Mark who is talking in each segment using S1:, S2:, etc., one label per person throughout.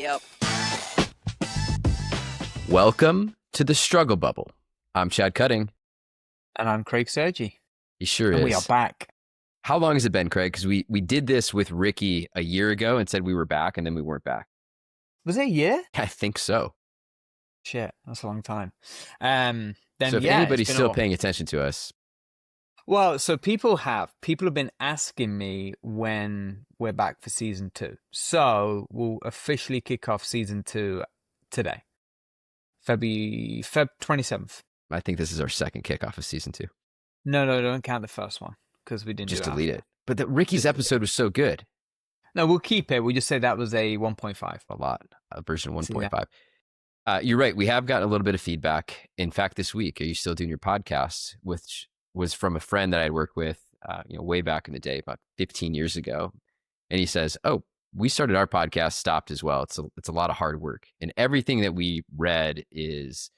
S1: Yep.
S2: Welcome to the Struggle Bubble. I'm Chad Cutting.
S3: And I'm Craig Sergi.
S2: He sure
S3: and
S2: is.
S3: We are back.
S2: How long has it been, Craig? Because we did this with Ricky a year ago and said we were back, and then we weren't back.
S3: Was it a year?
S2: I think so.
S3: Shit, that's a long time.
S2: So if anybody's still paying attention to us.
S3: Well, so people have been asking me when we're back for season 2. So we'll officially kick off season 2 today. Feb 27th.
S2: I think this is our second kickoff of season 2.
S3: No, don't count the first one because we didn't
S2: just
S3: do
S2: delete it. But Ricky's episode was so good.
S3: No, we'll keep it. We'll just say that was a 1.5.
S2: A lot. Version 1.5. You're right. We have gotten a little bit of feedback. In fact, this week, are you still doing your podcast? Which was from a friend that I'd worked with, way back in the day, about 15 years ago. And he says, "Oh, we started our podcast, stopped as well. It's a lot of hard work." And everything that we read is,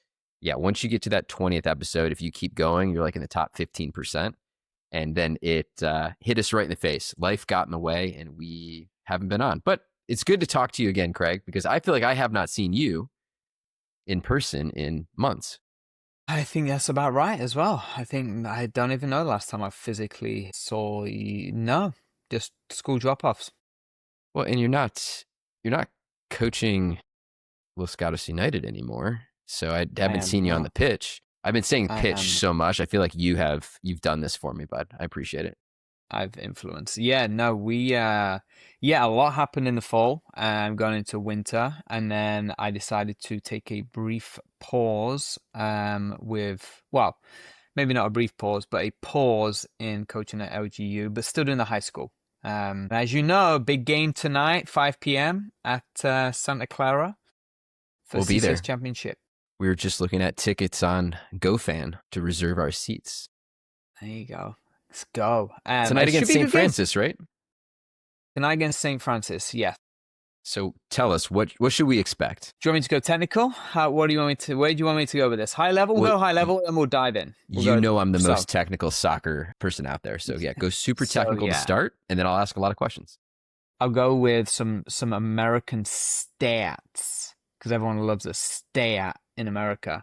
S2: once you get to that 20th episode, if you keep going, you're like in the top 15%. And then it hit us right in the face. Life got in the way and we haven't been on. But it's good to talk to you again, Craig, because I feel like I have not seen you in person in months.
S3: I think that's about right as well. I think I don't even know the last time I physically saw you. No, just school drop-offs.
S2: Well, and you're not coaching Los Gatos United anymore. So I haven't seen you on the pitch. I've been saying pitch so much. I feel like you've done this for me, bud. I appreciate it.
S3: I've influenced. Yeah, no, a lot happened in the fall going into winter. And then I decided to take a brief pause maybe not a brief pause, but a pause in coaching at LGU, but still doing the high school. As you know, big game tonight, 5 p.m. at Santa Clara for
S2: we'll be there.
S3: CCS Championship.
S2: We were just looking at tickets on GoFan to reserve our seats.
S3: There you go. Let's go.
S2: Tonight against St. Francis, right?
S3: Tonight against St. Francis, yeah.
S2: So tell us, what should we expect?
S3: Do you want me to go technical? Where do you want me to go with this? High level? We'll go high level and we'll dive in.
S2: I'm the most technical soccer person out there. So go super technical to start, and then I'll ask a lot of questions.
S3: I'll go with some American stats, because everyone loves a stat in America.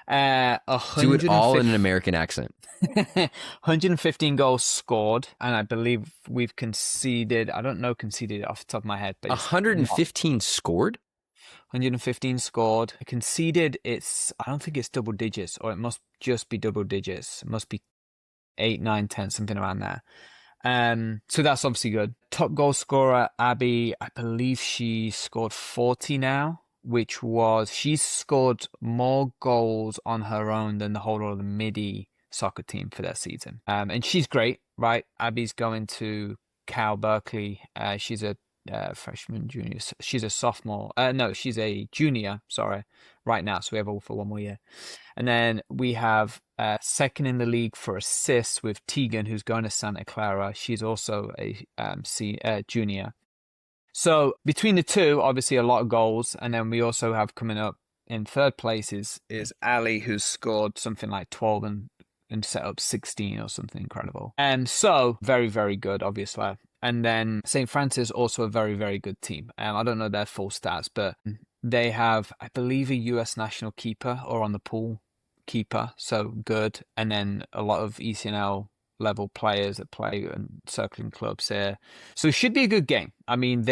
S2: Do it all in an American accent.
S3: 115 goals scored, and I believe we've conceded. I don't know conceded off the top of my head, but
S2: 115 scored.
S3: 115 scored. Conceded. I don't think it's double digits, or it must just be double digits. It must be 8, 9, 10, something around there. So that's obviously good. Top goal scorer Abby, I believe she scored 40 now. She's scored more goals on her own than the whole of the MIDI soccer team for that season. And she's great, right? Abby's going to Cal Berkeley. She's a freshman, junior. She's a sophomore. No, she's a junior, right now. So we have all for one more year. And then we have second in the league for assists with Tegan, who's going to Santa Clara. She's also a junior. So between the two, obviously a lot of goals. And then we also have coming up in third place is Ali, who's scored something like 12 and set up 16 or something incredible. And so very, very good, obviously. And then St. Francis, also a very, very good team. I don't know their full stats, but they have, I believe, a US national keeper or on the pool keeper. So good. And then a lot of ECNL level players that play in circling clubs here. So it should be a good game. I mean,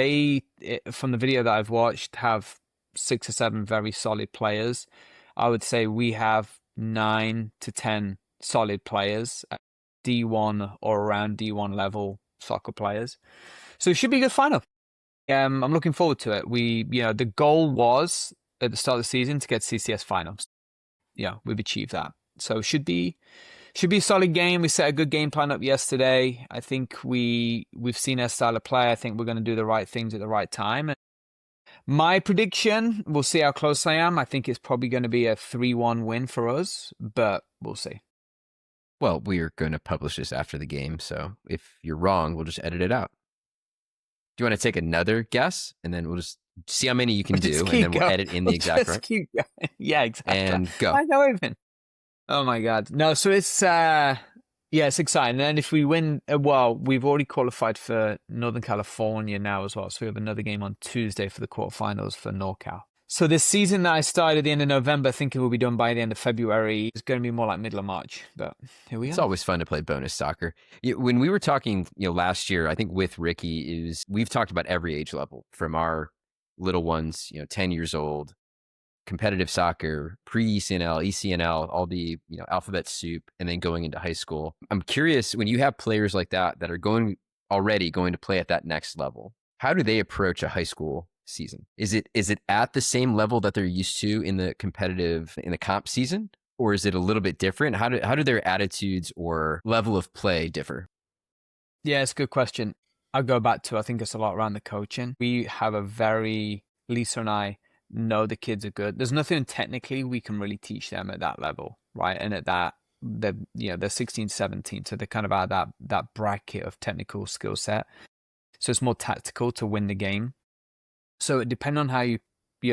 S3: from the video that I've watched, have 6 or 7 very solid players. I would say we have 9 to 10 solid players at D1 or around D1 level soccer players. So it should be a good final. I'm looking forward to it. The goal was at the start of the season to get CCS finals. Yeah, we've achieved that. So it should be a solid game. We set a good game plan up yesterday. I think we've seen our style of play. I think we're going to do the right things at the right time. And my prediction, we'll see how close I am. I think it's probably going to be a 3-1 win for us, but we'll see.
S2: Well, we are going to publish this after the game, so if you're wrong, we'll just edit it out. Do you want to take another guess, and then we'll just see how many you can do, and then we'll edit in the exact right?
S3: Keep going. Yeah, exactly.
S2: And go.
S3: I know even. Oh my God. No, so it's Yeah, it's exciting. And if we win, well, we've already qualified for Northern California now as well. So we have another game on Tuesday for the quarterfinals for NorCal. So this season that I started at the end of November, thinking we'll be done by the end of February, is going to be more like middle of March. But here we
S2: It's
S3: are.
S2: always fun to play bonus soccer. When we were talking, last year, I think with Ricky, we've talked about every age level from our little ones, 10 years old, competitive soccer, pre-ECNL, ECNL, all the alphabet soup, and then going into high school. I'm curious, when you have players like that are already going to play at that next level, how do they approach a high school season? Is it at the same level that they're used to in the comp season, or is it a little bit different? How do their attitudes or level of play differ?
S3: Yeah, it's a good question. I'll go back to, I think it's a lot around the coaching. We have Lisa and I know the kids are good. There's nothing technically we can really teach them at that level, right? And at that, they're 16, 17, so they're kind of out of that bracket of technical skill set. So it's more tactical to win the game. So it depends on how you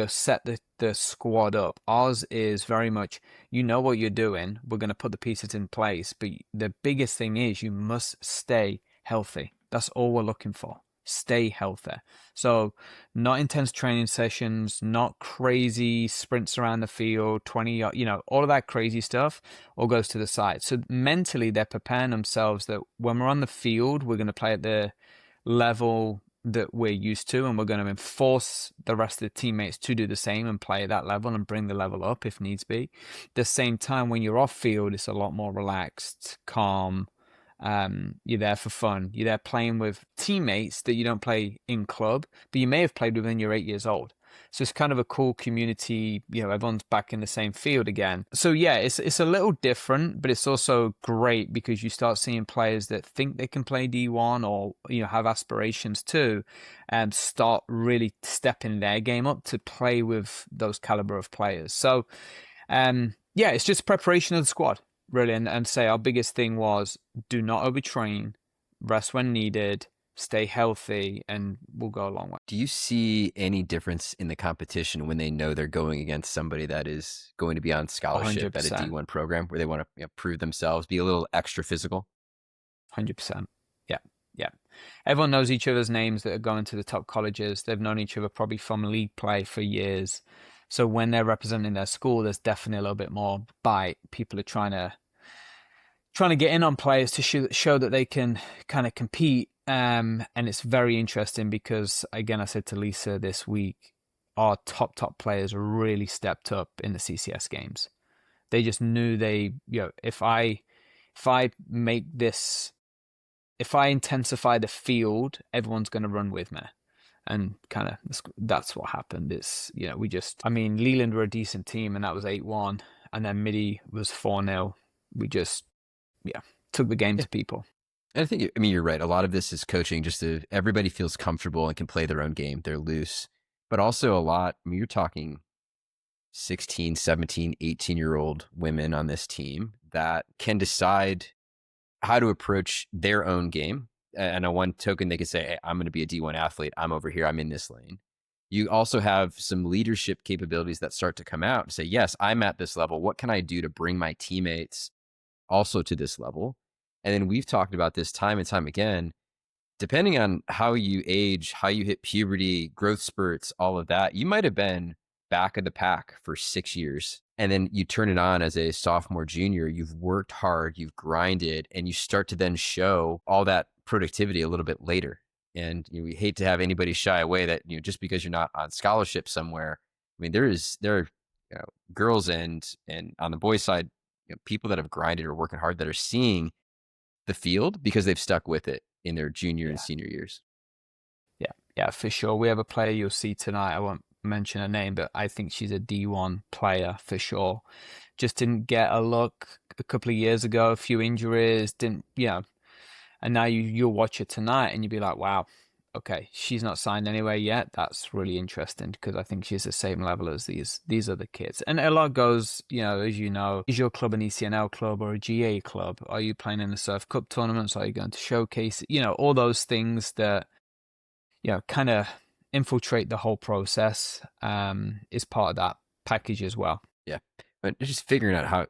S3: set the squad up. Ours is very much, what you're doing. We're going to put the pieces in place, but the biggest thing is you must stay healthy. That's all we're looking for. Stay healthy. So not intense training sessions, not crazy sprints around the field, 20, all of that crazy stuff all goes to the side. So mentally they're preparing themselves that when we're on the field, we're going to play at the level that we're used to, and we're going to enforce the rest of the teammates to do the same and play at that level and bring the level up if needs be. At the same time, when you're off field, it's a lot more relaxed, calm. You're there for fun. You're there playing with teammates that you don't play in club, but you may have played with when you're 8 years old. So it's kind of a cool community. Everyone's back in the same field again. So yeah, it's a little different, but it's also great because you start seeing players that think they can play D1 or have aspirations too, and start really stepping their game up to play with those caliber of players. So yeah, it's just preparation of the squad really, and say our biggest thing was do not overtrain, rest when needed, stay healthy, and we'll go a long way.
S2: Do you see any difference in the competition when they know they're going against somebody that is going to be on scholarship
S3: 100%.
S2: at a D1 program where they want to prove themselves, be a little extra physical?
S3: 100%. Yeah. Yeah. Everyone knows each other's names that are going to the top colleges. They've known each other probably from league play for years. So when they're representing their school, there's definitely a little bit more bite. People are trying to get in on players to show that they can kind of compete. And it's very interesting because, again, I said to Lisa this week, our top players really stepped up in the CCS games. They just knew if I intensify the field, everyone's going to run with me. And kind of that's what happened. It's, Leland were a decent team and that was 8-1. And then Midi was 4-0. We just, took the game to people.
S2: And I think, you're right. A lot of this is coaching, just everybody feels comfortable and can play their own game. They're loose. But also a lot, you're talking 16, 17, 18-year-old women on this team that can decide how to approach their own game. And on one token, they can say, hey, I'm going to be a D1 athlete. I'm over here. I'm in this lane. You also have some leadership capabilities that start to come out and say, yes, I'm at this level. What can I do to bring my teammates also to this level? And then we've talked about this time and time again, depending on how you age, how you hit puberty, growth spurts, all of that, you might have been back of the pack for 6 years. And then you turn it on as a sophomore, junior, you've worked hard, you've grinded, and you start to then show all that productivity a little bit later. And we hate to have anybody shy away that, just because you're not on scholarship somewhere. There are girls and on the boys' side, people that have grinded or working hard that are seeing the field because they've stuck with it in their junior and senior years.
S3: Yeah, for sure. We have a player you'll see tonight. I won't mention her name, but I think she's a D1 player for sure. Just didn't get a look a couple of years ago, a few injuries, and now you'll watch her tonight and you'll be like, wow, okay, she's not signed anywhere yet. That's really interesting because I think she's the same level as these other kids. And a lot goes, as you know, is your club an ECNL club or a GA club? Are you playing in the Surf Cup tournaments? Are you going to showcase? All those things that, kind of infiltrate the whole process is part of that package as well.
S2: Yeah. But just figuring out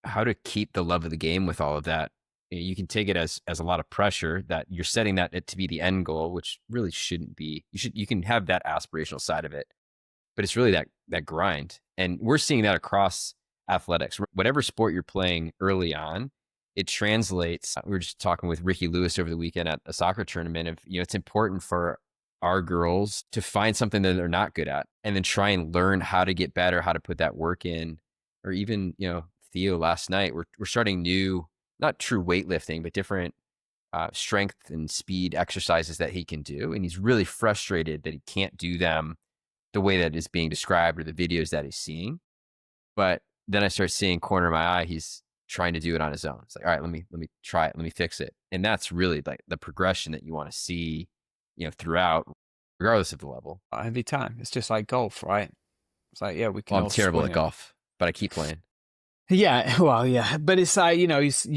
S2: how to keep the love of the game with all of that you can take it as a lot of pressure that you're setting that to be the end goal, which really shouldn't be. You can have that aspirational side of it, but it's really that grind. And we're seeing that across athletics. Whatever sport you're playing early on, it translates. We were just talking with Ricky Lewis over the weekend at a soccer tournament of, it's important for our girls to find something that they're not good at and then try and learn how to get better, how to put that work in. Or even, Theo last night, we're starting new, not true weightlifting, but different strength and speed exercises that he can do. And he's really frustrated that he can't do them the way that is being described or the videos that he's seeing. But then I start seeing corner of my eye, he's trying to do it on his own. It's like, all right, let me try it. Let me fix it. And that's really like the progression that you want to see, throughout, regardless of the level.
S3: Every time. It's just like golf, right? It's like, yeah, we can all
S2: I'm terrible
S3: swing
S2: at
S3: it.
S2: golf, but I keep playing.
S3: Yeah, well, yeah, but it's like, you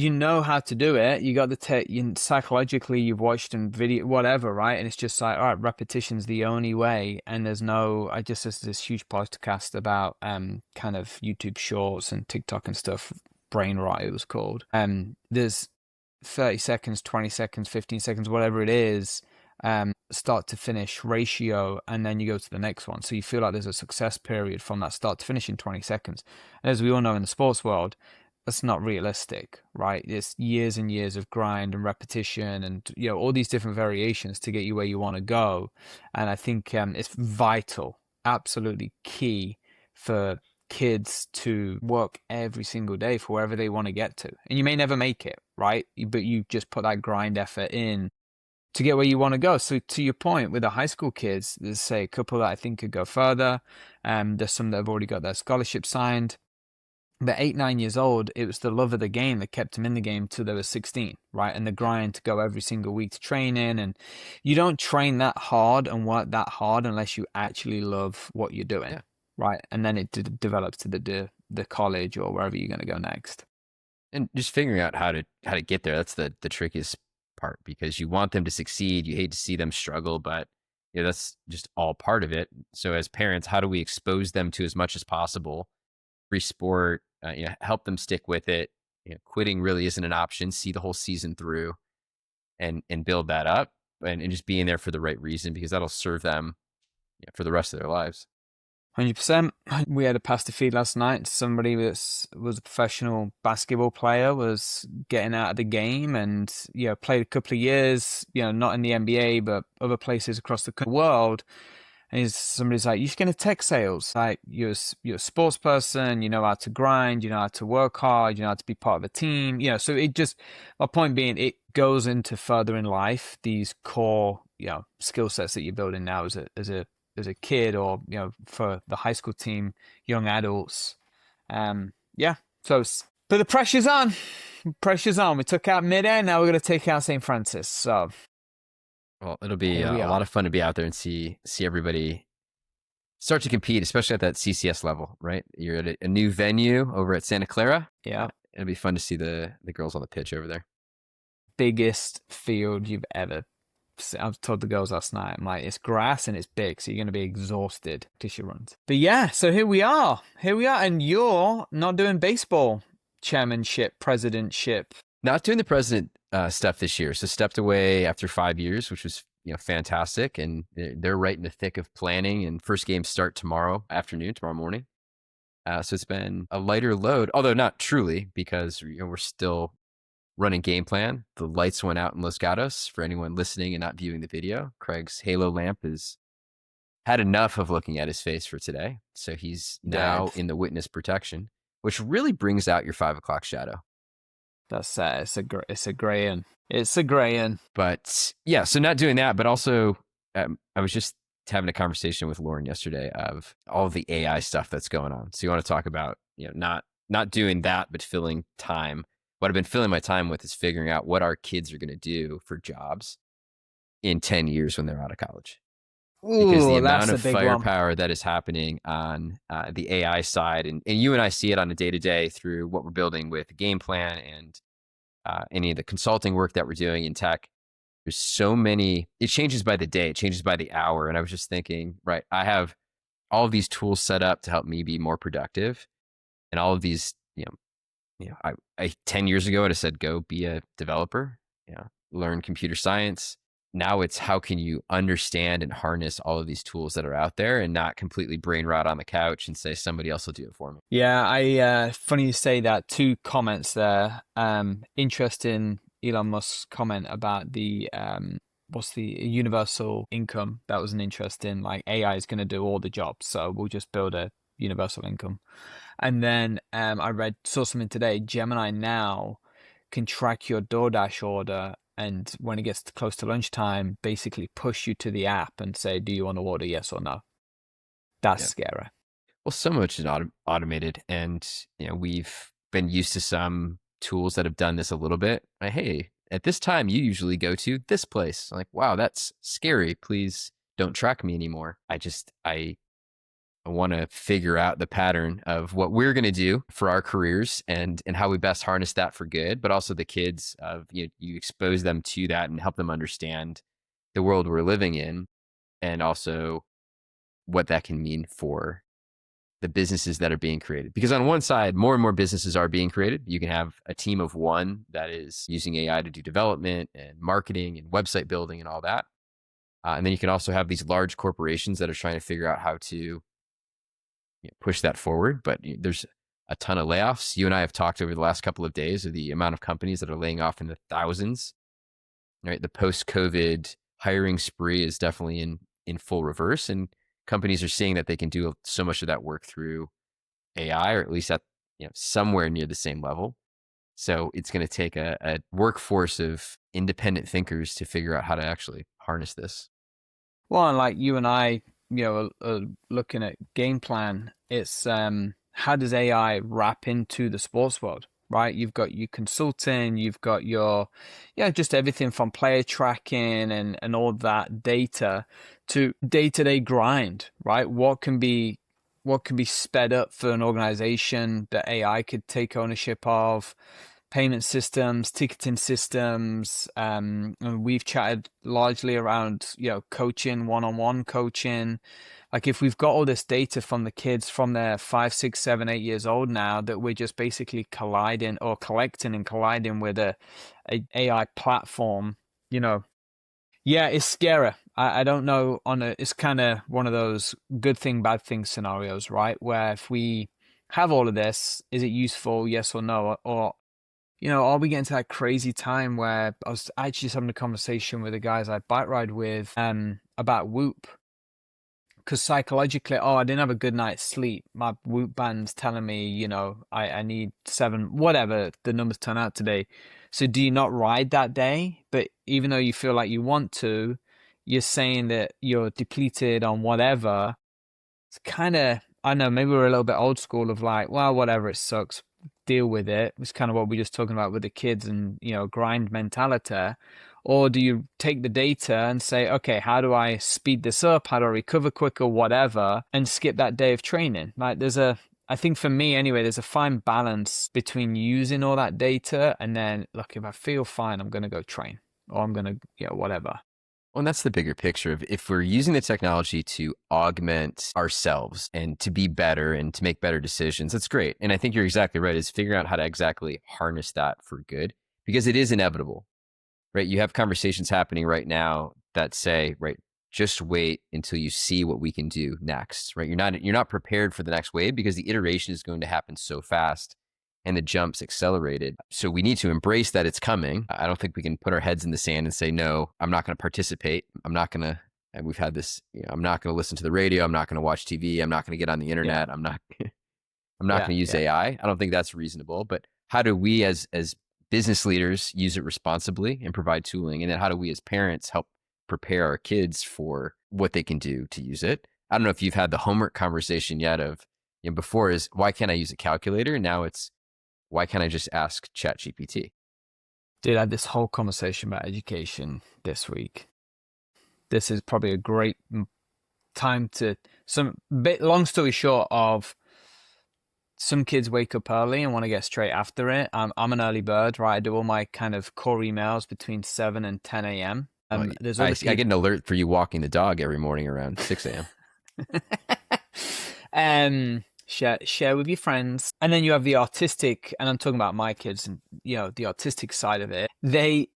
S3: know how to do it. You got the psychologically, you've watched and video, whatever, right? And it's just like, all right, repetition's the only way. And there's this huge podcast about kind of YouTube Shorts and TikTok and stuff. Brain Rot, it was called. There's 30 seconds, 20 seconds, 15 seconds, whatever it is, start to finish ratio, and then you go to the next one. So you feel like there's a success period from that start to finish in 20 seconds. And as we all know in the sports world, that's not realistic, right? It's years and years of grind and repetition and, all these different variations to get you where you want to go. And I think it's vital, absolutely key for kids to work every single day for wherever they want to get to. And you may never make it, right? But you just put that grind effort in to get where you want to go. So to your point, with the high school kids, there's say a couple that I think could go further. There's some that have already got their scholarship signed. But 8, 9 years old, it was the love of the game that kept them in the game till they were 16, right? And the grind to go every single week to training. And you don't train that hard and work that hard unless you actually love what you're doing,
S2: Yeah.
S3: right? And then it develops to the college or wherever you're going to go next.
S2: And just figuring out how to get there, that's the trickiest part, because you want them to succeed. You hate to see them struggle, but that's just all part of it. So as parents, how do we expose them to as much as possible? Free sport, help them stick with it. Quitting really isn't an option. See the whole season through and build that up, and just being there for the right reason, because that'll serve them for the rest of their lives.
S3: 100%. We had a pass to feed last night. Somebody was a professional basketball player, was getting out of the game and, played a couple of years, not in the NBA, but other places across the world. And somebody's like, you're going to tech sales. Like, you're a sports person, you know how to grind, you know how to work hard, you know how to be part of a team. So my point being, it goes into further in life, these core, skill sets that you're building now as a kid, or for the high school team, young adults. But the pressure's on. We took out mid-air, now we're going to take out St. Francis. So
S2: well, it'll be a lot of fun to be out there and see everybody start to compete, especially at that CCS level, right? You're at a new venue over at Santa Clara.
S3: Yeah,
S2: it'll be fun to see the girls on the pitch over there.
S3: Biggest field you've ever. I was told the girls last night, I'm like, it's grass and it's big, so you're going to be exhausted tissue runs. But yeah, so here we are, and you're not doing baseball chairmanship, presidentship.
S2: Not doing the president stuff this year, so stepped away after 5 years, which was fantastic, and they're right in the thick of planning, and first games start tomorrow morning. So it's been a lighter load, although not truly, because we're still running game plan. The lights went out in Los Gatos for anyone listening and not viewing the video. Craig's halo lamp has had enough of looking at his face for today. So he's now in the witness protection, which really brings out your 5 o'clock shadow.
S3: That's it's a gray in. It's a gray in.
S2: But yeah, so not doing that, but also I was just having a conversation with Lauren yesterday of all of the AI stuff that's going on. So you want to talk about, not doing that, but filling time. What I've been filling my time with is figuring out what our kids are going to do for jobs in 10 years when they're out of college.
S3: Ooh,
S2: because the amount of firepower that is happening on the AI side, and you and I see it on a day-to-day through what we're building with Game Plan and any of the consulting work that we're doing in tech. There's so many, it changes by the day, it changes by the hour. And I was just thinking, right, I have all of these tools set up to help me be more productive, and all of these I 10 years ago, I'd have said, go be a developer, learn computer science. Now it's how can you understand and harness all of these tools that are out there and not completely brain rot on the couch and say somebody else will do it for me.
S3: Yeah, funny you say that. Two comments there. Interesting Elon Musk's comment about the what's the universal income. That was an interesting, like, AI is going to do all the jobs, so we'll just build a universal income. And then saw something today. Gemini now can track your DoorDash order, and when it gets close to lunchtime, basically push you to the app and say, "Do you want to order? Yes or no?" That's
S2: Yeah.
S3: scary.
S2: Well, so much is automated, and we've been used to some tools that have done this a little bit. Like, hey, at this time, you usually go to this place. Like, wow, that's scary. Please don't track me anymore. I want to figure out the pattern of what we're going to do for our careers and how we best harness that for good, but also the kids of you expose them to that and help them understand the world we're living in, and also what that can mean for the businesses that are being created. Because on one side, more and more businesses are being created. You can have a team of one that is using AI to do development and marketing and website building and all that. And then you can also have these large corporations that are trying to figure out how to push that forward. But there's a ton of layoffs. You and I have talked over the last couple of days of the amount of companies that are laying off in the thousands. Right, the post-COVID hiring spree is definitely in full reverse, and companies are seeing that they can do so much of that work through AI, or at least at somewhere near the same level. So it's going to take a workforce of independent thinkers to figure out how to actually harness this.
S3: Well, and like you and I, are looking at game plan, it's how does AI wrap into the sports world, right? You've got your consulting, you've got your, just everything from player tracking and all that data to day-to-day grind, right? What can be sped up for an organization that AI could take ownership of? Payment systems, ticketing systems. And we've chatted largely around, coaching, one-on-one coaching. Like, if we've got all this data from the kids from their 5, 6, 7, 8 years old now, that we're just basically colliding or collecting and colliding with a AI platform, yeah, it's scary. I don't know it's kind of one of those good thing, bad thing scenarios, right? Where if we have all of this, is it useful, yes or no? Or are we getting to that crazy time where I was actually just having a conversation with the guys I bike ride with about Whoop? Because psychologically, I didn't have a good night's sleep. My Whoop band's telling me, I need 7, whatever the numbers turn out today. So do you not ride that day? But even though you feel like you want to, you're saying that you're depleted on whatever. It's kind of, I don't know, maybe we're a little bit old school of like, well, whatever, it sucks, deal with it. It's kind of what we were just talking about with the kids and, grind mentality. Or do you take the data and say, okay, how do I speed this up? How do I recover quicker, whatever, and skip that day of training? Like, I think for me anyway, there's a fine balance between using all that data and then, look, if I feel fine, I'm going to go train or I'm going to, whatever.
S2: Well, and that's the bigger picture of if we're using the technology to augment ourselves and to be better and to make better decisions, that's great. And I think you're exactly right, is figuring out how to exactly harness that for good, because it is inevitable, right? You have conversations happening right now that say, right, just wait until you see what we can do next, right? You're not prepared for the next wave because the iteration is going to happen so fast and the jumps accelerated. So we need to embrace that it's coming. I don't think we can put our heads in the sand and say, no, I'm not going to participate. I'm not going to, and we've had this, I'm not going to listen to the radio. I'm not going to watch TV. I'm not going to get on the
S3: Yeah.
S2: internet. I'm not going to use
S3: Yeah.
S2: AI. I don't think that's reasonable, but how do we as business leaders use it responsibly and provide tooling? And then how do we as parents help prepare our kids for what they can do to use it? I don't know if you've had the homework conversation yet of, before is why can't I use a calculator? Now it's why can't I just ask ChatGPT?
S3: Dude, I had this whole conversation about education this week. This is probably a great time to long story short of some kids wake up early and want to get straight after it. I'm an early bird, right? I do all my kind of core emails between 7 and 10 a.m. There's other
S2: I
S3: people.
S2: get an alert for you walking the dog every morning around 6 a.m.
S3: Share with your friends. And then you have the artistic, and I'm talking about my kids and, the artistic side of it. They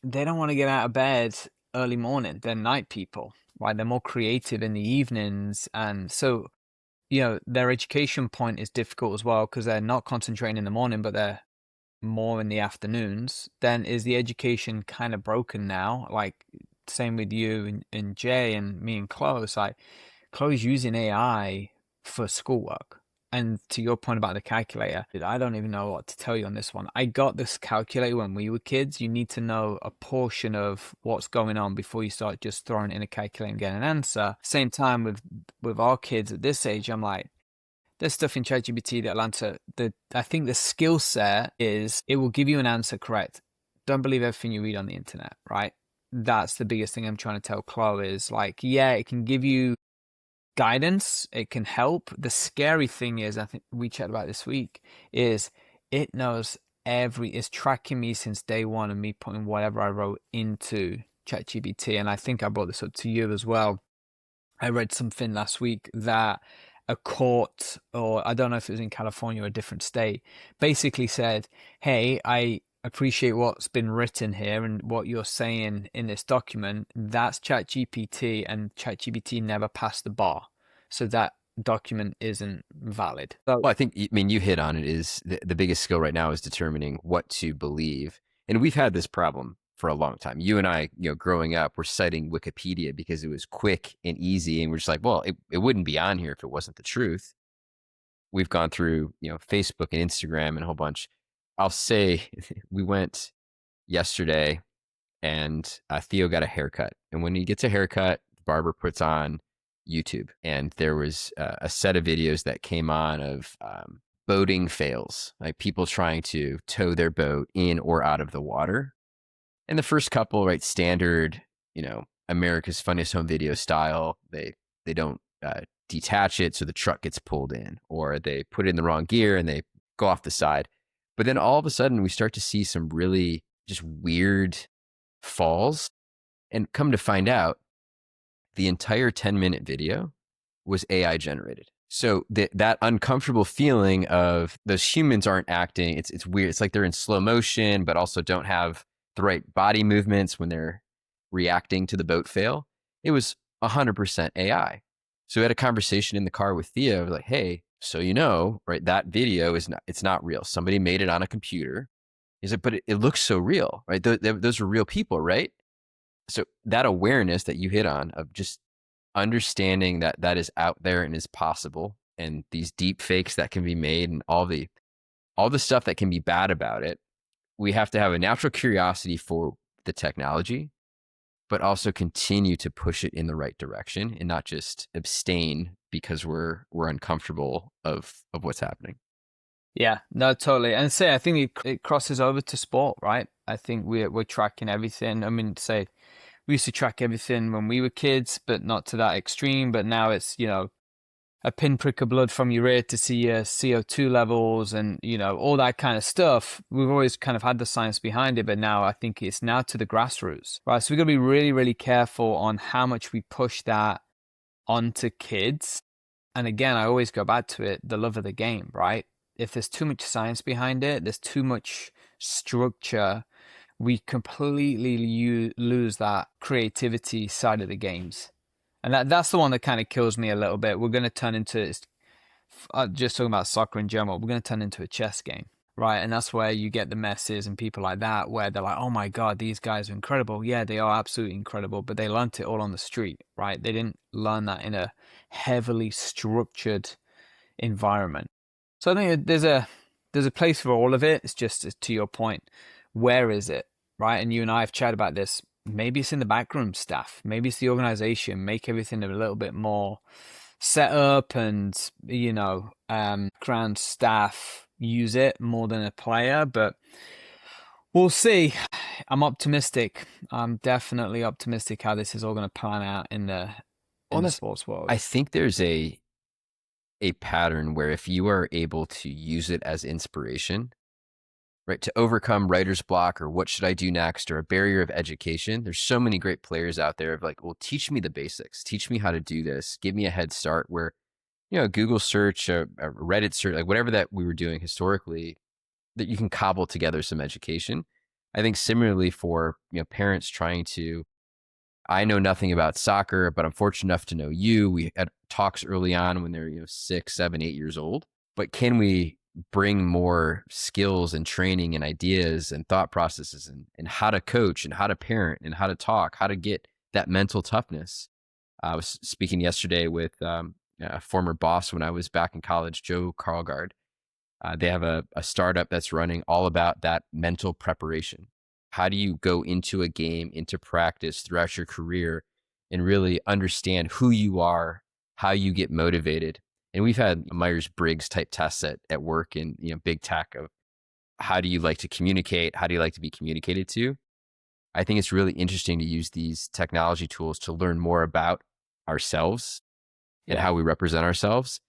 S3: don't want to get out of bed early morning. They're night people, right? They're more creative in the evenings. And so, their education point is difficult as well because they're not concentrating in the morning, but they're more in the afternoons. Then is the education kind of broken now? Like, same with you and Jay and me and Chloe. It's like Chloe's using AI for schoolwork. And to your point about the calculator, I don't even know what to tell you on this one. I got this calculator when we were kids. You need to know a portion of what's going on before you start just throwing it in a calculator and getting an answer. Same time with our kids at this age, I'm like, there's stuff in ChatGPT that'll answer. I think the skill set is it will give you an answer correct. Don't believe everything you read on the internet, right? That's the biggest thing I'm trying to tell Chloe is like, yeah, it can give you guidance, it can help. The scary thing is, I think we chatted about this week, is it knows it's tracking me since day one and me putting whatever I wrote into ChatGPT. And I think I brought this up to you as well. I read something last week that a court, or I don't know if it was in California or a different state, basically said, hey, I appreciate what's been written here and what you're saying in this document. That's ChatGPT, and ChatGPT never passed the bar. So that document isn't valid. So,
S2: Well, I mean, you hit on it. Is the biggest skill right now is determining what to believe. And we've had this problem for a long time. You and I, growing up, we're citing Wikipedia because it was quick and easy. And we're just like, well, it wouldn't be on here if it wasn't the truth. We've gone through, Facebook and Instagram and a whole bunch. I'll say we went yesterday and Theo got a haircut. And when he gets a haircut, the barber puts on YouTube. And there was a set of videos that came on of boating fails, like people trying to tow their boat in or out of the water. And the first couple, right, standard, America's Funniest Home Video style, they don't detach it so the truck gets pulled in, or they put it in the wrong gear and they go off the side. But then all of a sudden we start to see some really just weird falls, and come to find out the entire 10-minute video was AI generated. So that uncomfortable feeling of those humans aren't acting, it's weird. It's like they're in slow motion, but also don't have the right body movements when they're reacting to the boat fail. It was 100% AI. So we had a conversation in the car with Theo, like, hey, so right, that video it's not real. Somebody made it on a computer. He's like, but it looks so real, right? Those are real people, right? So that awareness that you hit on of just understanding that is out there and is possible, and these deep fakes that can be made, and all the stuff that can be bad about it, we have to have a natural curiosity for the technology, but also continue to push it in the right direction and not just abstain because we're uncomfortable of what's happening.
S3: yeah, no, totally. And I think it crosses over to sport, right? I think we're tracking everything. I mean, we used to track everything when we were kids, but not to that extreme. But now it's, a pinprick of blood from your ear to see your CO2 levels and, all that kind of stuff. We've always kind of had the science behind it, but now I think it's now to the grassroots, right? So we've got to be really, really careful on how much we push that onto kids. And again, I always go back to it, the love of the game, right? If there's too much science behind it, there's too much structure, we completely lose that creativity side of the games. And that's the one that kind of kills me a little bit. We're going to turn into, just talking about soccer in general, we're going to turn into a chess game, right? And that's where you get the messes and people like that, where they're like, oh my God, these guys are incredible. Yeah, they are absolutely incredible, but they learned it all on the street, right? They didn't learn that in a heavily structured environment. So I think there's a place for all of it. It's just to your point, where is it, right? And you and I have chatted about this. Maybe it's in the backroom staff. Maybe it's the organization. Make everything a little bit more set up, and ground staff use it more than a player. But we'll see. I'm optimistic. I'm definitely optimistic how this is all going to pan out in the sports world.
S2: I think there's a pattern where if you are able to use it as inspiration, right, to overcome writer's block or what should I do next, or a barrier of education. There's so many great players out there of like, well, teach me the basics, teach me how to do this, give me a head start, where a Google search, a Reddit search, like whatever that we were doing historically, that you can cobble together some education. I think similarly for parents trying to, I know nothing about soccer, but I'm fortunate enough to know you. We had talks early on when they're 6, 7, 8 years old. But can we bring more skills and training and ideas and thought processes and how to coach and how to parent and how to talk, how to get that mental toughness? I was speaking yesterday with a former boss when I was back in college, Joe Carlgard. They have a startup that's running all about that mental preparation. How do you go into a game, into practice throughout your career and really understand who you are, how you get motivated? And we've had Myers-Briggs type tests at work and big tech of how do you like to communicate? How do you like to be communicated to? I think it's really interesting to use these technology tools to learn more about ourselves and
S3: Yeah.
S2: how we represent ourselves.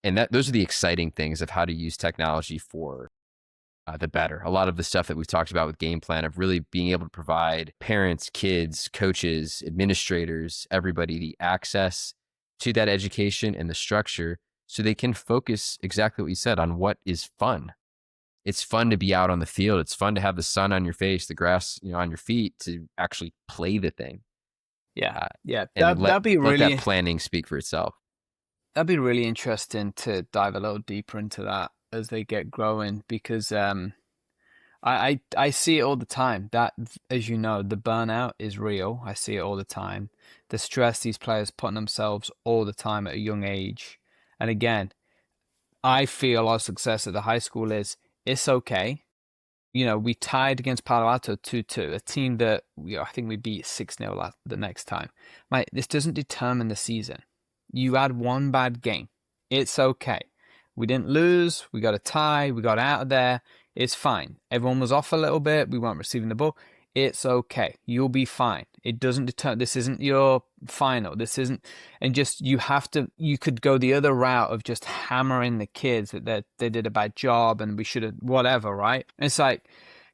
S2: And those are the exciting things of how to use technology for the better. A lot of the stuff that we've talked about with game plan of really being able to provide parents, kids, coaches, administrators, everybody the access to that education and the structure so they can focus exactly what you said on what is fun. It's fun to be out on the field. It's fun to have the sun on your face, the grass, on your feet, to actually play the thing,
S3: Yeah.
S2: uh,
S3: Yeah.
S2: and let that
S3: Really
S2: planning speak for itself.
S3: that'd be really interesting to dive a little deeper into that as they get growing because I see it all the time. That, as you know, the burnout is real. I see it all the time. The stress these players put on themselves all the time at a young age. And again, I feel our success at the high school is it's okay. We tied against Palo Alto 2-2, a team that I think we beat 6-0 the next time. Mate, this doesn't determine the season. You had one bad game. It's okay. We didn't lose. We got a tie. We got out of there. It's fine. Everyone was off a little bit. We weren't receiving the ball. It's okay. You'll be fine. It doesn't deter. This isn't your final. This isn't. And just you could go the other route of just hammering the kids that they did a bad job and we should have whatever, right? And it's like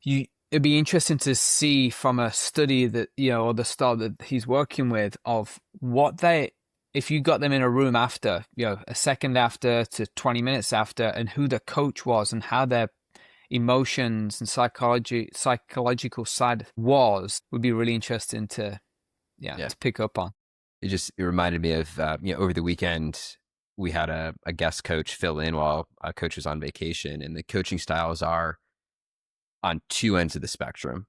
S3: it'd be interesting to see from a study that or the style that he's working with of what they, if you got them in a room after a second after to 20 minutes after, and who the coach was and how their emotions and psychological side would be really interesting to
S2: Yeah.
S3: to pick up on.
S2: It reminded me of over the weekend we had a guest coach fill in while a coach was on vacation, and the coaching styles are on two ends of the spectrum,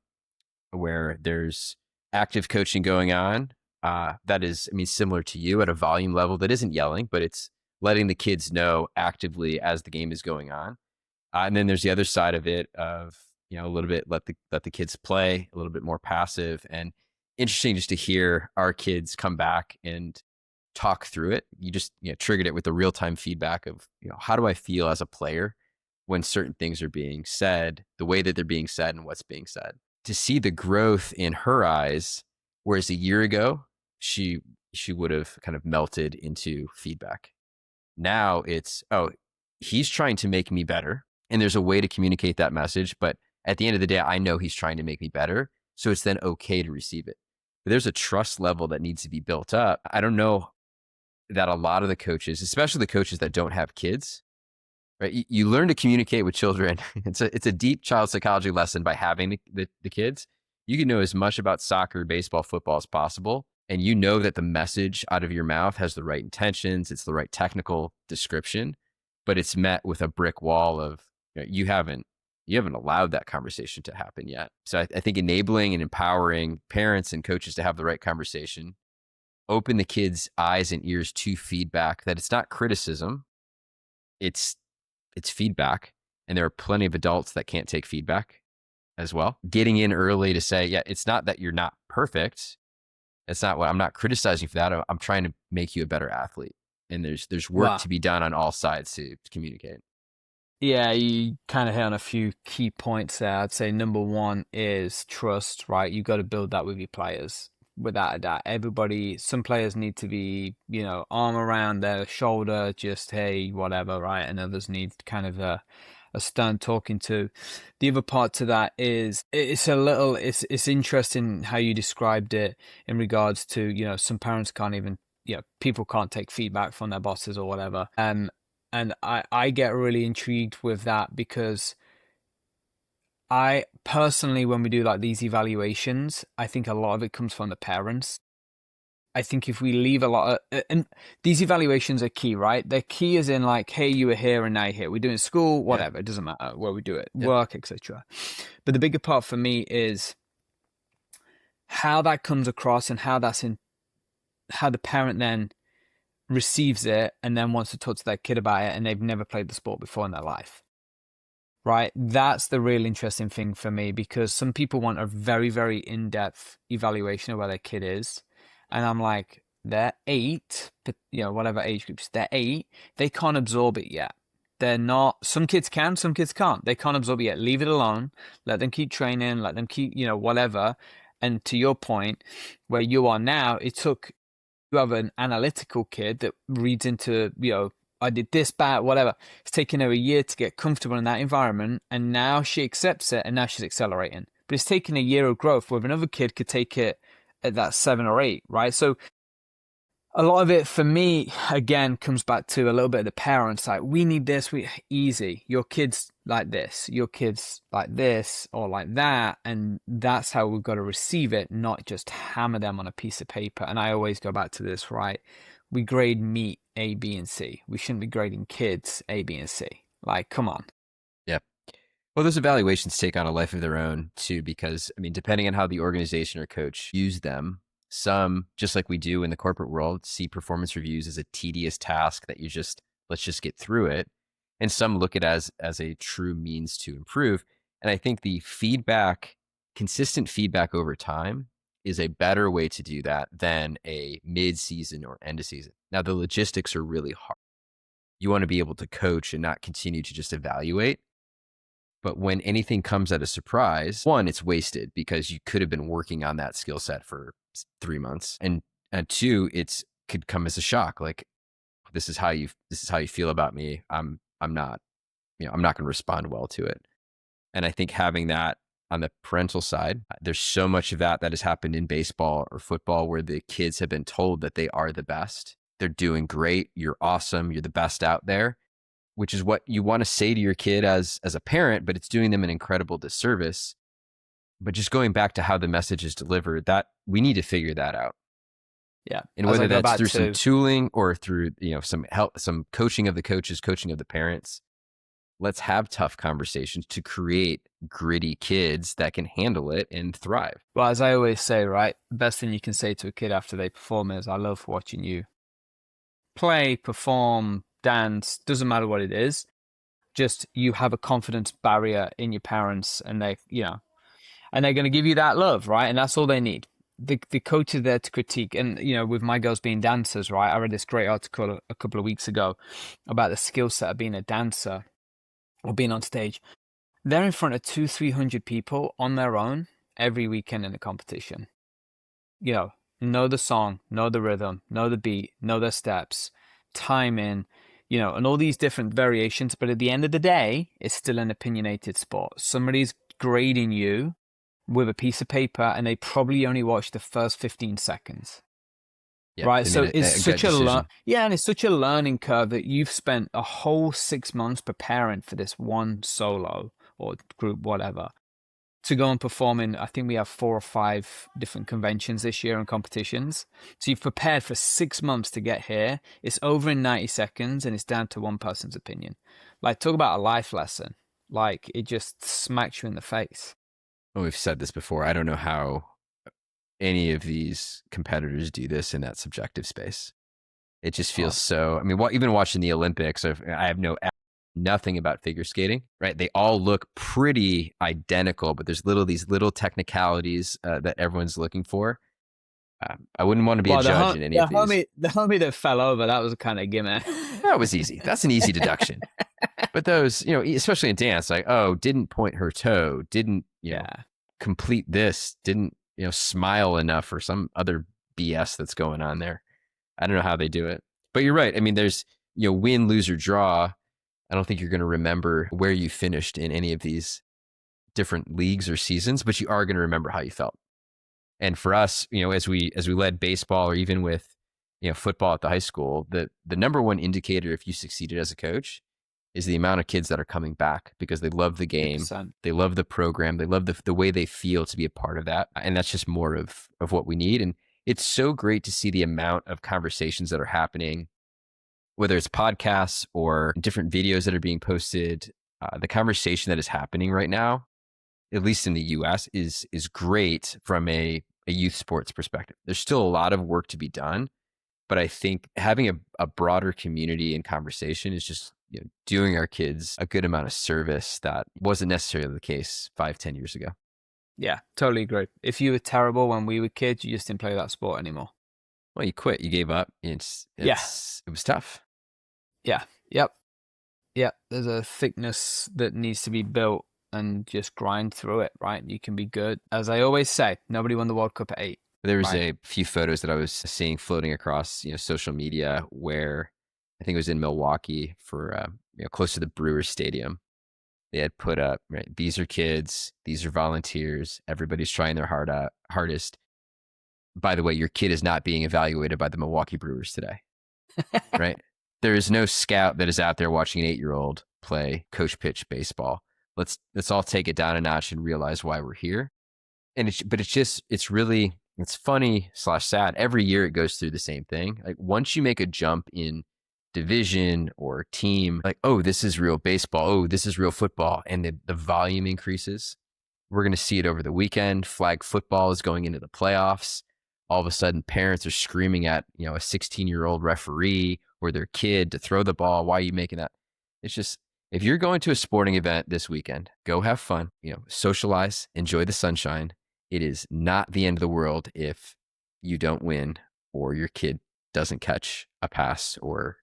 S2: where there's active coaching going on that is, similar to you at a volume level that isn't yelling, but it's letting the kids know actively as the game is going on. And then there's the other side of it of a little bit let the kids play, a little bit more passive, and interesting just to hear our kids come back and talk through it. You just triggered it with the real time feedback of how do I feel as a player when certain things are being said, the way that they're being said, and what's being said. To see the growth in her eyes, whereas a year ago she would have kind of melted into feedback. Now it's, oh, he's trying to make me better. And there's a way to communicate that message. But at the end of the day, I know he's trying to make me better. So it's then okay to receive it. But there's a trust level that needs to be built up. I don't know that a lot of the coaches, especially the coaches that don't have kids, right? You learn to communicate with children. It's a deep child psychology lesson by having the kids. You can know as much about soccer, baseball, football as possible. And you know that the message out of your mouth has the right intentions. It's the right technical description, but it's met with a brick wall of you haven't allowed that conversation to happen yet. So I think enabling and empowering parents and coaches to have the right conversation, open the kids' eyes and ears to feedback, that it's not criticism, it's feedback. And there are plenty of adults that can't take feedback as well. Getting in early to say, yeah, it's not that you're not perfect. That's not what I'm not criticizing you for that. I'm trying to make you a better athlete. And there's work
S3: Wow.
S2: to be done on all sides to communicate.
S3: Yeah, you kind of hit on a few key points there. I'd say number one is trust, right? You got to build that with your players, without a doubt. Some players need to be, arm around their shoulder, just, hey, whatever, right? And others need kind of a stern talking to. The other part to that is it's interesting how you described it in regards to, some parents can't even people can't take feedback from their bosses or whatever. And I get really intrigued with that because I personally, when we do like these evaluations, I think a lot of it comes from the parents. I think if we leave a lot of, and these evaluations are key, right? They're key as in like, hey, you were here and now you're here. We do it in school,
S2: Yeah.
S3: whatever. It doesn't matter where we do it,
S2: Yep.
S3: work, etc. But the bigger part for me is how that comes across and how how the parent then receives it and then wants to talk to their kid about it and they've never played the sport before in their life. Right? That's the real interesting thing for me because some people want a very, very in-depth evaluation of where their kid is. And I'm like, they're 8, but whatever age groups, they're 8. They can't absorb it yet. They're not, some kids can, some kids can't. They can't absorb it yet. Leave it alone. Let them keep training, let them keep, whatever. And to your point, where you are now, you have an analytical kid that reads into, I did this bad, whatever. It's taken her a year to get comfortable in that environment, and now she accepts it, and now she's accelerating. But it's taken a year of growth, where another kid could take it at that 7 or 8, right? So a lot of it for me, again, comes back to a little bit of the parents. Like, we need this, easy. Your kid's like this, your kid's like this, or like that. And that's how we've got to receive it, not just hammer them on a piece of paper. And I always go back to this, right? We grade meat A, B, and C. We shouldn't be grading kids A, B, and C. Like, come on.
S2: Yeah. Well, those evaluations take on a life of their own too, because I mean, depending on how the organization or coach use them, some, just like we do in the corporate world, see performance reviews as a tedious task that let's just get through it. And some look at it as a true means to improve. And I think the consistent feedback over time is a better way to do that than a mid-season or end of season. Now, the logistics are really hard. You want to be able to coach and not continue to just evaluate. But when anything comes at a surprise, one, it's wasted because you could have been working on that skill set for 3 months. And two, it could come as a shock. Like, this is how you feel about me. I'm not going to respond well to it. And I think having that on the parental side, there's so much of that has happened in baseball or football where the kids have been told that they are the best. They're doing great. You're awesome. You're the best out there, which is what you want to say to your kid as a parent, but it's doing them an incredible disservice. But just going back to how the message is delivered, that we need to figure that out.
S3: Yeah.
S2: And whether that's through some tooling or through, some help, some coaching of the coaches, coaching of the parents, let's have tough conversations to create gritty kids that can handle it and thrive.
S3: Well, as I always say, right, the best thing you can say to a kid after they perform is, I love watching you play, perform, dance, doesn't matter what it is. Just you have a confidence barrier in your parents and and they're going to give you that love, right? And that's all they need. The coach is there to critique. And, with my girls being dancers, right? I read this great article a couple of weeks ago about the skill set of being a dancer or being on stage. They're in front of 200-300 people on their own every weekend in a competition. Know the song, know the rhythm, know the beat, know their steps, timing, and all these different variations. But at the end of the day, it's still an opinionated sport. Somebody's grading you with a piece of paper and they probably only watched the first 15 seconds. Yeah, right. So it's such and it's such a learning curve that you've spent a whole 6 months preparing for this one solo or group, whatever, to go and perform in. I think we have 4 or 5 different conventions this year and competitions. So you've prepared for 6 months to get here. It's over in 90 seconds and it's down to one person's opinion. Like, talk about a life lesson. Like, it just smacks you in the face.
S2: Well, we've said this before. I don't know how any of these competitors do this in that subjective space. It just feels so. I mean, even watching the Olympics, I have nothing about figure skating, right? They all look pretty identical, but there's these little technicalities that everyone's looking for. I wouldn't want to be a judge in any of these.
S3: The homie that fell over, that was a kind of gimmick.
S2: That was easy. That's an easy deduction. But those, especially in dance, like, didn't point her toe, didn't, complete this, didn't, smile enough or some other BS that's going on there. I don't know how they do it. But you're right. I mean, there's, win, lose, or draw. I don't think you're going to remember where you finished in any of these different leagues or seasons, but you are going to remember how you felt. And for us, as we led baseball or even with football at the high school, the number one indicator if you succeeded as a coach is the amount of kids that are coming back because they love the game,
S3: 100%.
S2: they love the program, they love the way they feel to be a part of that. And that's just more of what we need. And it's so great to see the amount of conversations that are happening, whether it's podcasts or different videos that are being posted. The conversation that is happening right now, at least in the US, is great from a youth sports perspective. There's still a lot of work to be done, but I think having a broader community and conversation is just doing our kids a good amount of service that wasn't necessarily the case 5-10 years ago.
S3: Yeah, totally agree. If you were terrible when we were kids, you just didn't play that sport anymore.
S2: Well, you quit, you gave up. It was tough.
S3: Yeah. Yep. There's a thickness that needs to be built and just grind through it, right? You can be good. As I always say, nobody won the World Cup at 8.
S2: There was a few photos that I was seeing floating across social media where I think it was in Milwaukee for close to the Brewers Stadium. They had put up, right, these are kids, these are volunteers, everybody's trying their hardest. By the way, your kid is not being evaluated by the Milwaukee Brewers today, right? There is no scout that is out there watching an 8-year-old play coach pitch baseball. Let's all take it down a notch and realize why we're here. And it's funny / sad. Every year it goes through the same thing. Like once you make a jump in division or team, like, oh, this is real baseball. Oh, this is real football. And the volume increases. We're going to see it over the weekend. Flag football is going into the playoffs. All of a sudden, parents are screaming at, a 16-year-old referee or their kid to throw the ball. Why are you making that? It's just, if you're going to a sporting event this weekend, go have fun, socialize, enjoy the sunshine. It is not the end of the world if you don't win or your kid doesn't catch a pass or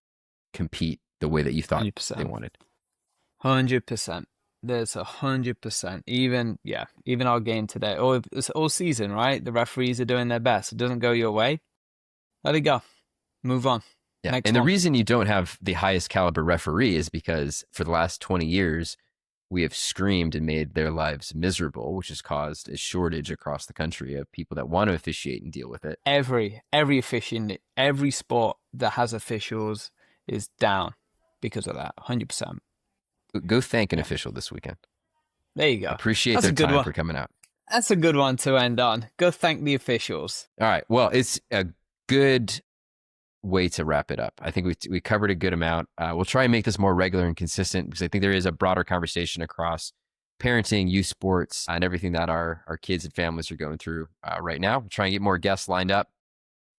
S2: compete the way that you thought
S3: 100%.
S2: they wanted.
S3: 100%. There's 100%. Even our game today, or it's all season, right? The referees are doing their best. It doesn't go your way, let it go. Move on.
S2: Yeah.
S3: Next
S2: and the
S3: one.
S2: reason you don't have the highest caliber referee is because for the last 20 years, we have screamed and made their lives miserable, which has caused a shortage across the country of people that want to officiate and deal with it.
S3: Every officiant, every sport that has officials is down because of that. 100%.
S2: Go thank an official this weekend.
S3: There you go.
S2: Appreciate their time for coming out.
S3: That's a good one to end on. Go thank the officials.
S2: All right. Well, it's a good way to wrap it up. I think we covered a good amount. We'll try and make this more regular and consistent because I think there is a broader conversation across parenting, youth sports, and everything that our kids and families are going through right now. We'll try and get more guests lined up.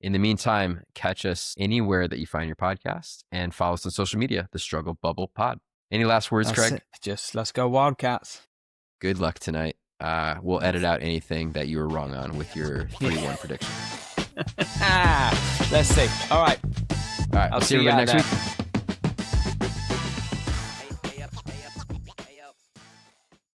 S2: In the meantime, catch us anywhere that you find your podcast and follow us on social media, The Struggle Bubble Pod. Any last words,
S3: That's
S2: Craig?
S3: it. Just let's go Wildcats.
S2: Good luck tonight. We'll edit out anything that you were wrong on with your 3-1 prediction.
S3: Let's see. All right.
S2: I'll see you next week.